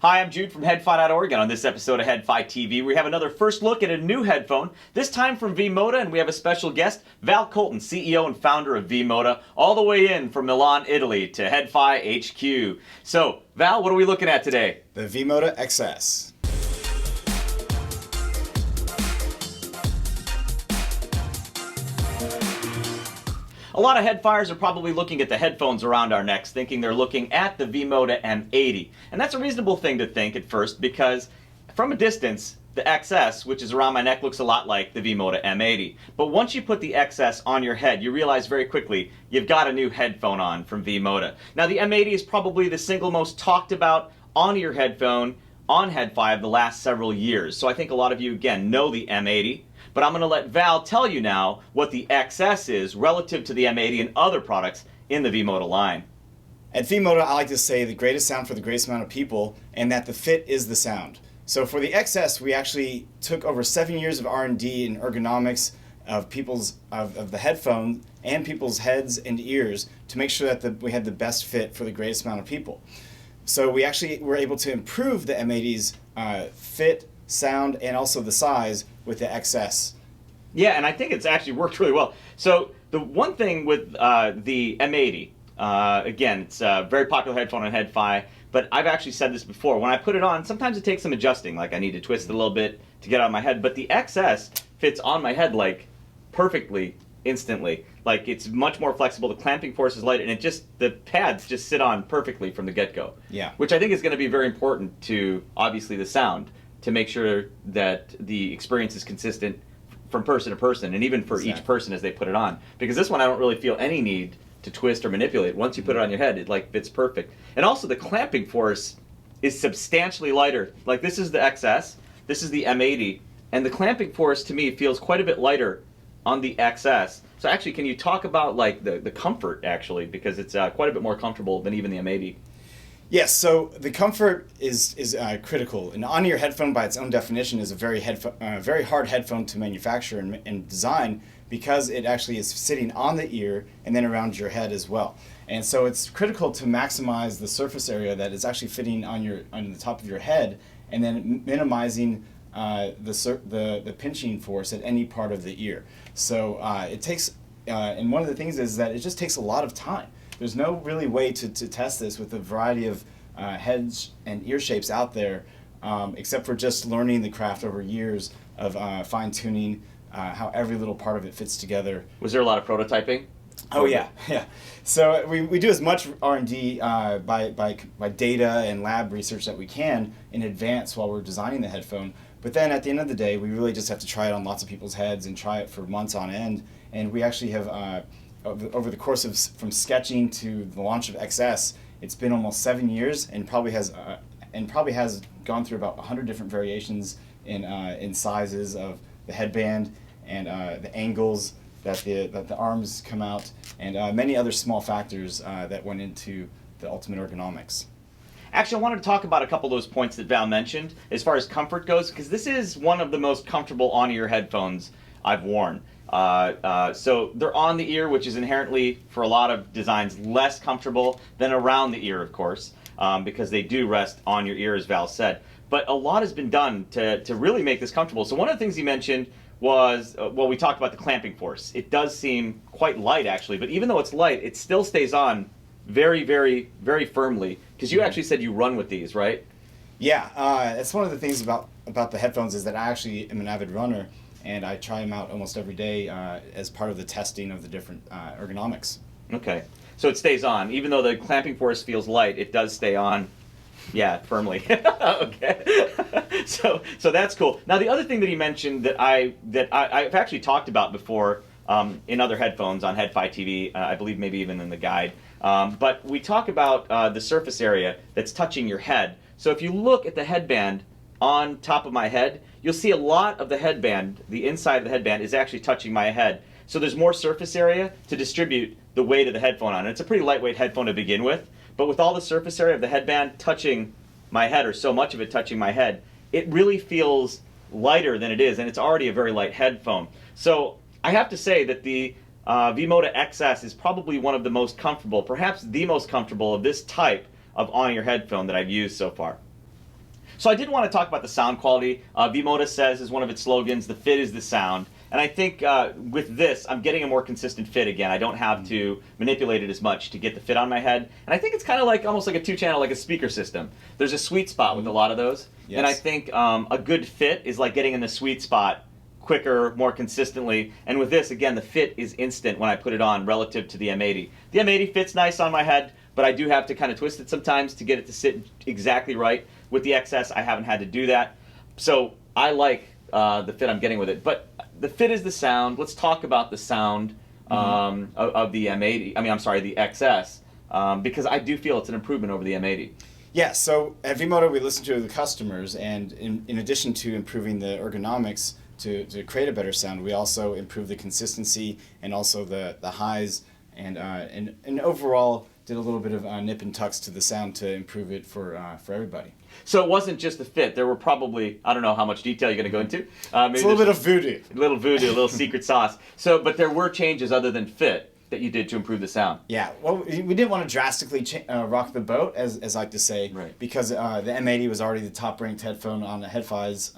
Hi, I'm Jude from headfi.org, and on this episode of headfi TV, we have another first look at a new headphone, this time from V Moda, and we have a special guest, Val Kolton, CEO and founder of V Moda, all the way in from Milan, Italy, to headfi HQ. So, Val, what are we looking at today? The V Moda XS. A lot of headfires are probably looking at the headphones around our necks, thinking they're looking at the V Moda M80. And that's a reasonable thing to think at first, because from a distance, the XS, which is around my neck, looks a lot like the V Moda M80. But once you put the XS on your head, you realize very quickly you've got a new headphone on from V Moda. Now, the M80 is probably the single most talked about on-ear headphone on headfi of the last several years. So I think a lot of you, again, know the M80. But I'm going to let Val tell you now what the XS is relative to the M80 and other products in the V Moda line. At V Moda, I like to say the greatest sound for the greatest amount of people, and that the fit is the sound. So for the XS, we actually took over 7 years of R&D in ergonomics of the headphone and people's heads and ears to make sure that we had the best fit for the greatest amount of people. So we actually were able to improve the M80's fit, sound, and also the size with the XS. Yeah, and I think it's actually worked really well. So the one thing with the M80, again, it's a very popular headphone on headfi, but I've actually said this before. When I put it on, sometimes it takes some adjusting. Like I need to twist it a little bit to get out of my head. But the XS fits on my head like perfectly, instantly. Like it's much more flexible. The clamping force is light, and the pads just sit on perfectly from the get-go. Yeah. Which I think is going to be very important to obviously the sound, to make sure that the experience is consistent from person to person, and even for each person as they put it on. Because this one, I don't really feel any need to twist or manipulate. Once you put it on your head, it like fits perfect. And also the clamping force is substantially lighter. Like this is the XS, this is the M80, and the clamping force to me feels quite a bit lighter on the XS. So actually, can you talk about like the comfort actually, because it's quite a bit more comfortable than even the M80. Yes, so the comfort is critical. An on-ear headphone, by its own definition, is a very hard headphone to manufacture and design, because it actually is sitting on the ear and then around your head as well. And so it's critical to maximize the surface area that is actually fitting on the top of your head, and then minimizing the pinching force at any part of the ear. So it takes, and one of the things is that it just takes a lot of time. There's no really way to test this with a variety of heads and ear shapes out there, except for just learning the craft over years of fine-tuning how every little part of it fits together. Was there a lot of prototyping? Oh yeah. So we do as much R&D by data and lab research that we can in advance while we're designing the headphone. But then at the end of the day, we really just have to try it on lots of people's heads and try it for months on end. And we actually have over the course of from sketching to the launch of XS, it's been almost 7 years, and probably has gone through about 100 different variations in sizes of the headband and the angles that the arms come out, and many other small factors that went into the ultimate ergonomics. Actually, I wanted to talk about a couple of those points that Val mentioned as far as comfort goes, because this is one of the most comfortable on-ear headphones I've worn. So they're on the ear, which is inherently, for a lot of designs, less comfortable than around the ear, of course, because they do rest on your ear, as Val said. But a lot has been done to really make this comfortable. So one of the things he mentioned was, well, we talked about the clamping force. It does seem quite light, actually, but even though it's light, it still stays on very, very, very firmly, because you actually said you run with these, right? Yeah, that's one of the things about the headphones, is that I actually am an avid runner, and I try them out almost every day as part of the testing of the different ergonomics. Okay, so it stays on. Even though the clamping force feels light, it does stay on, yeah, firmly. Okay, so that's cool. Now the other thing that he mentioned that I've actually talked about before in other headphones on headfi TV, I believe maybe even in the guide, but we talk about the surface area that's touching your head. So if you look at the headband on top of my head, you'll see a lot of the headband, the inside of the headband, is actually touching my head. So there's more surface area to distribute the weight of the headphone on. And it's a pretty lightweight headphone to begin with, but with all the surface area of the headband touching my head, or so much of it touching my head, it really feels lighter than it is, and it's already a very light headphone. So I have to say that the V Moda XS is probably one of the most comfortable, perhaps the most comfortable of this type of on-ear headphone that I've used so far. So I did want to talk about the sound quality. V Moda says is one of its slogans, the fit is the sound. And I think with this, I'm getting a more consistent fit again. I don't have to manipulate it as much to get the fit on my head. And I think it's kind of like almost like a 2-channel, like a speaker system. There's a sweet spot with a lot of those. Yes. And I think a good fit is like getting in the sweet spot quicker, more consistently. And with this, again, the fit is instant when I put it on relative to the M80. The M80 fits nice on my head, but I do have to kind of twist it sometimes to get it to sit exactly right. With the XS, I haven't had to do that. So I like the fit I'm getting with it. But the fit is the sound. Let's talk about the sound of the M80. I mean, I'm sorry, the XS, because I do feel it's an improvement over the M80. Yeah, so at V Moda we listen to the customers, and in addition to improving the ergonomics to create a better sound, we also improve the consistency and also the highs, and overall did a little bit of nip and tucks to the sound to improve it for everybody. So it wasn't just the fit. There were probably, I don't know how much detail you're going to go into. Maybe It's a little bit of voodoo. A little voodoo, a little secret sauce. So, but there were changes other than fit that you did to improve the sound. Yeah, well, we didn't want to drastically rock the boat, as I like to say, Right. because the M80 was already the top-ranked headphone on the Headfi's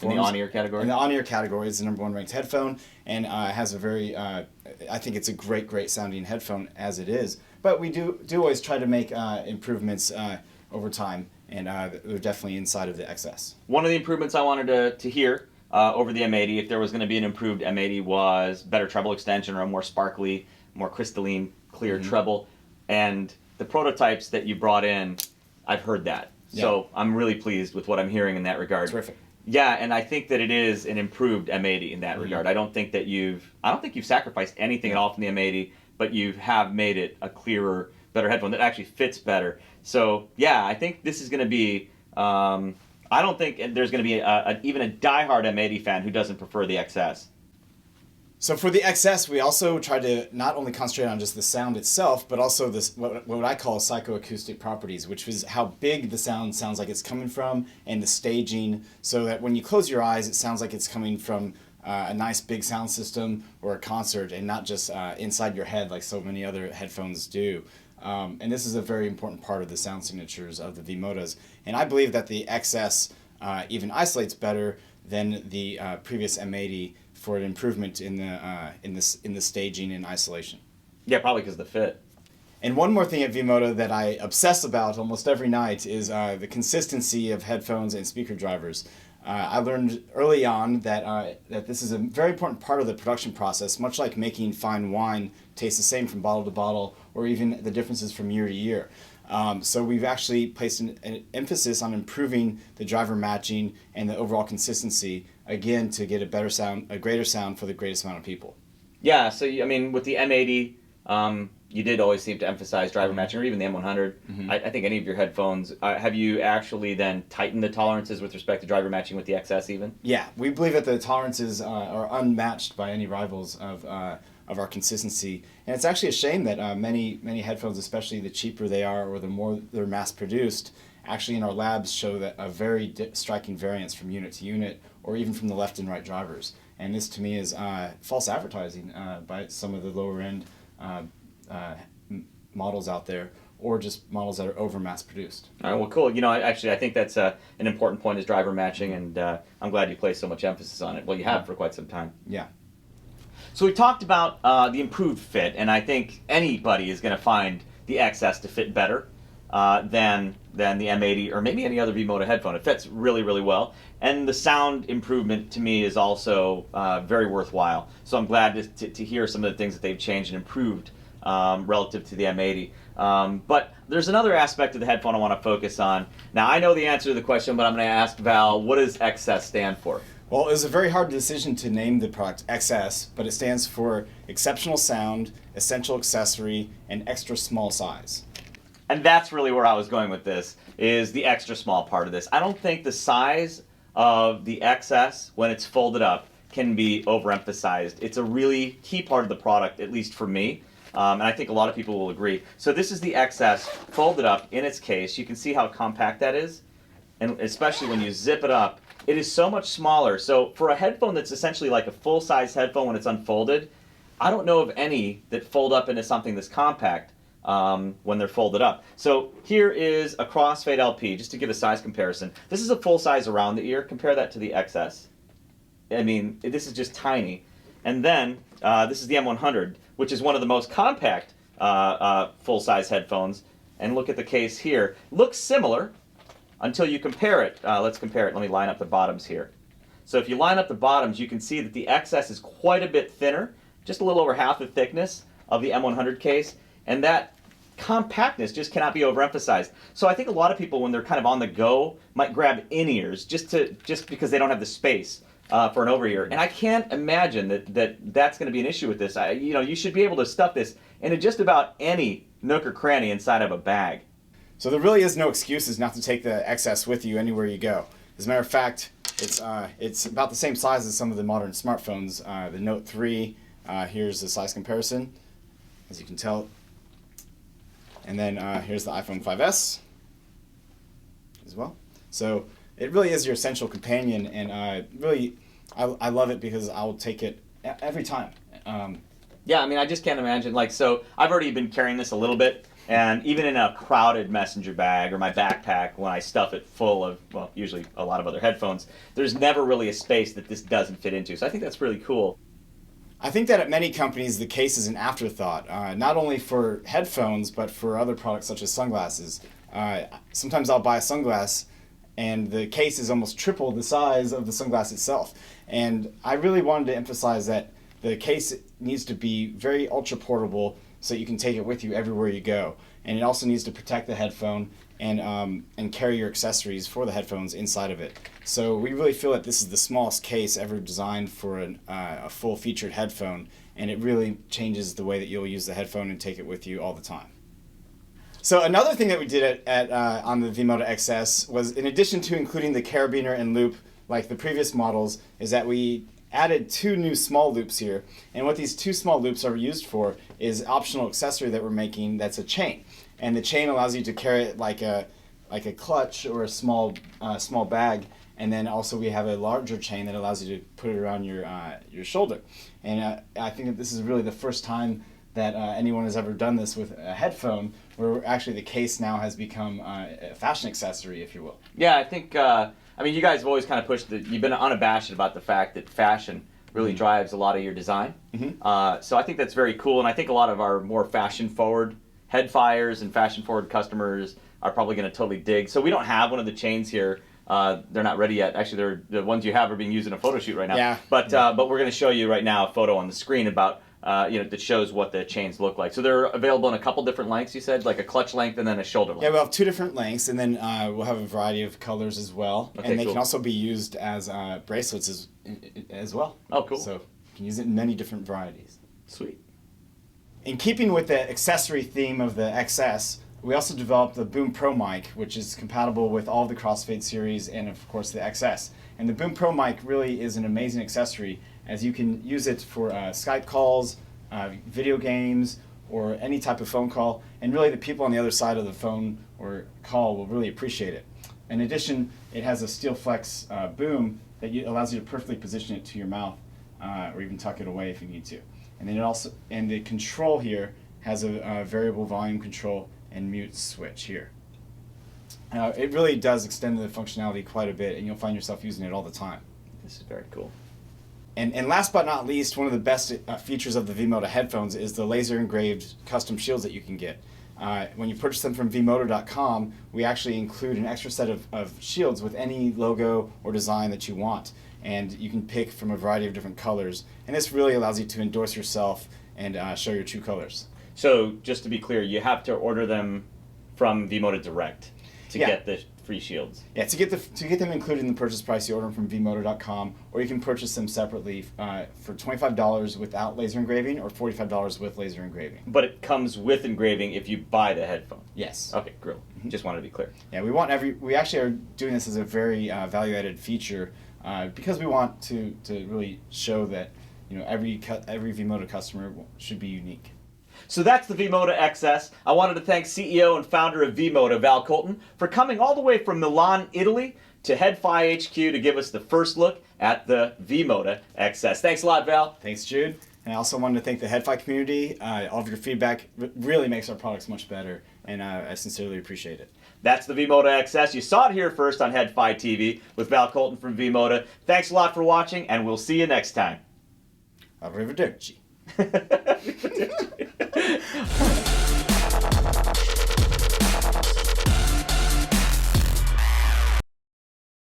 In the on-ear category? In the on-ear category, it's the #1 ranked headphone, and has a very, I think it's a great sounding headphone as it is. But we do always try to make improvements over time, and they're definitely inside of the XS. One of the improvements I wanted to hear over the M80, if there was going to be an improved M80, was better treble extension or a more sparkly, more crystalline, clear treble. And the prototypes that you brought in, I've heard that. Yeah. So I'm really pleased with what I'm hearing in that regard. Terrific. Yeah, and I think that it is an improved M80 in that regard. I don't think you've sacrificed anything at all from the M80, but you have made it a clearer, better headphone that actually fits better. So yeah, I think this is going to be. I don't think there's going to be even a diehard M80 fan who doesn't prefer the XS. So for the XS, we also try to not only concentrate on just the sound itself, but also this what I call psychoacoustic properties, which is how big the sound sounds like it's coming from, and the staging, so that when you close your eyes, it sounds like it's coming from a nice big sound system or a concert, and not just inside your head like so many other headphones do. And this is a very important part of the sound signatures of the V Modas. And I believe that the XS even isolates better than the previous M80 for an improvement in the staging and isolation. Yeah, probably because of the fit. And one more thing at V Moda that I obsess about almost every night is the consistency of headphones and speaker drivers. I learned early on that this is a very important part of the production process, much like making fine wine taste the same from bottle to bottle, or even the differences from year to year. So we've actually placed an emphasis on improving the driver matching and the overall consistency, again, to get a better sound, a greater sound for the greatest amount of people. Yeah, so I mean, with the M80, you did always seem to emphasize driver matching, or even the M100. I think any of your headphones, have you actually then tightened the tolerances with respect to driver matching with the XS even? Yeah, we believe that the tolerances are unmatched by any rivals of our consistency. And it's actually a shame that many headphones, especially the cheaper they are or the more they're mass produced, actually in our labs show that a very striking variance from unit to unit, or even from the left and right drivers. And this to me is false advertising by some of the lower end models out there, or just models that are over mass produced. All right, well, cool. You know, I think that's an important point, is driver matching, and I'm glad you place so much emphasis on it. Well, you have for quite some time. Yeah. So we talked about the improved fit, and I think anybody is going to find the XS to fit better than the M80 or maybe any other V Moda headphone. It fits really, really well, and the sound improvement to me is also very worthwhile. So I'm glad to hear some of the things that they've changed and improved relative to the M80. But there's another aspect of the headphone I want to focus on. Now, I know the answer to the question, but I'm going to ask Val, what does XS stand for? Well, it was a very hard decision to name the product XS, but it stands for Exceptional Sound, Essential Accessory, and Extra Small Size. And that's really where I was going with this, is the extra small part of this. I don't think the size of the XS, when it's folded up, can be overemphasized. It's a really key part of the product, at least for me. And I think a lot of people will agree. So this is the XS folded up in its case. You can see how compact that is. And especially when you zip it up, it is so much smaller. So for a headphone that's essentially like a full-size headphone when it's unfolded, I don't know of any that fold up into something this compact when they're folded up. So here is a crossfade LP, just to give a size comparison. This is a full size around the ear. Compare that to the XS. I mean, this is just tiny. And then this is the M100, which is one of the most compact full-size headphones. And look at the case here. Looks similar until you compare it. Let's compare it. Let me line up the bottoms here. So if you line up the bottoms, you can see that the XS is quite a bit thinner, just a little over half the thickness of the M100 case. And that compactness just cannot be overemphasized. So I think a lot of people, when they're kind of on the go, might grab in-ears just because they don't have the space for an over-ear. And I can't imagine that's going to be an issue with this. You should be able to stuff this into just about any nook or cranny inside of a bag. So there really is no excuses not to take the XS with you anywhere you go. As a matter of fact, it's about the same size as some of the modern smartphones. The Note 3, here's the size comparison, as you can tell. And then here's the iPhone 5S as well. So it really is your essential companion, and really, I love it because I'll take it every time. Yeah, I mean, I just can't imagine. So I've already been carrying this a little bit, and even in a crowded messenger bag or my backpack, when I stuff it full of, well, usually a lot of other headphones, there's never really a space that this doesn't fit into. So I think that's really cool. I think that at many companies, the case is an afterthought, not only for headphones, but for other products such as sunglasses. Sometimes I'll buy a sunglass, and the case is almost triple the size of the sunglass itself. And I really wanted to emphasize that the case needs to be very ultra portable so you can take it with you everywhere you go. And it also needs to protect the headphone and carry your accessories for the headphones inside of it. So we really feel that this is the smallest case ever designed for a full-featured headphone, and it really changes the way that you'll use the headphone and take it with you all the time. So another thing that we did on the V Moda XS was, in addition to including the carabiner and loop like the previous models, is that we added 2 new small loops here. And what these 2 small loops are used for is optional accessory that we're making that's a chain. And the chain allows you to carry it like a clutch or a small bag. And then also we have a larger chain that allows you to put it around your shoulder. And I think that this is really the first time that anyone has ever done this with a headphone, where actually the case now has become a fashion accessory, if you will. Yeah, I think, you guys have always kind of pushed you've been unabashed about the fact that fashion really drives a lot of your design. Mm-hmm. So I think that's very cool, and I think a lot of our more fashion-forward headfires and fashion-forward customers are probably going to totally dig. So we don't have one of the chains here. They're not ready yet. Actually, the ones you have are being used in a photo shoot right now. Yeah. But we're going to show you right now a photo on the screen about that shows what the chains look like. So they're available in a couple different lengths, you said, like a clutch length and then a shoulder length. Yeah, we'll have 2 different lengths, and then we'll have a variety of colors as well. Okay, and they cool. can also be used as bracelets as well. Oh, cool. So you can use it in many different varieties. Sweet. In keeping with the accessory theme of the XS, we also developed the Boom Pro mic, which is compatible with all of the Crossfade series and, of course, the XS. And the Boom Pro mic really is an amazing accessory, as you can use it for Skype calls, video games, or any type of phone call. And really, the people on the other side of the phone or call will really appreciate it. In addition, it has a steel flex boom that allows you to perfectly position it to your mouth, or even tuck it away if you need to. And then the control here has a variable volume control and mute switch here. It really does extend the functionality quite a bit, and you'll find yourself using it all the time. This is very cool. And last but not least, one of the best features of the V Moda headphones is the laser engraved custom shields that you can get. When you purchase them from vmoda.com, we actually include an extra set of shields with any logo or design that you want. And you can pick from a variety of different colors. And this really allows you to endorse yourself and show your true colors. So just to be clear, you have to order them from V Moda Direct to get the free shields. Yeah, to get them included in the purchase price, you order them from vmoda.com, or you can purchase them separately for $25 without laser engraving or $45 with laser engraving. But it comes with engraving if you buy the headphone. Yes. Okay, cool. Mm-hmm. Just wanted to be clear. Yeah, we actually are doing this as a very value-added feature because we want to really show that every V Moda customer should be unique. So that's the V Moda XS. I wanted to thank CEO and founder of V Moda, Val Kolton, for coming all the way from Milan, Italy, to HeadFi HQ to give us the first look at the V Moda XS. Thanks a lot, Val. Thanks, Jude. And I also wanted to thank the HeadFi community. All of your feedback really makes our products much better, and I sincerely appreciate it. That's the V Moda XS. You saw it here first on HeadFi TV with Val Kolton from V Moda. Thanks a lot for watching, and we'll see you next time. Arrivederci.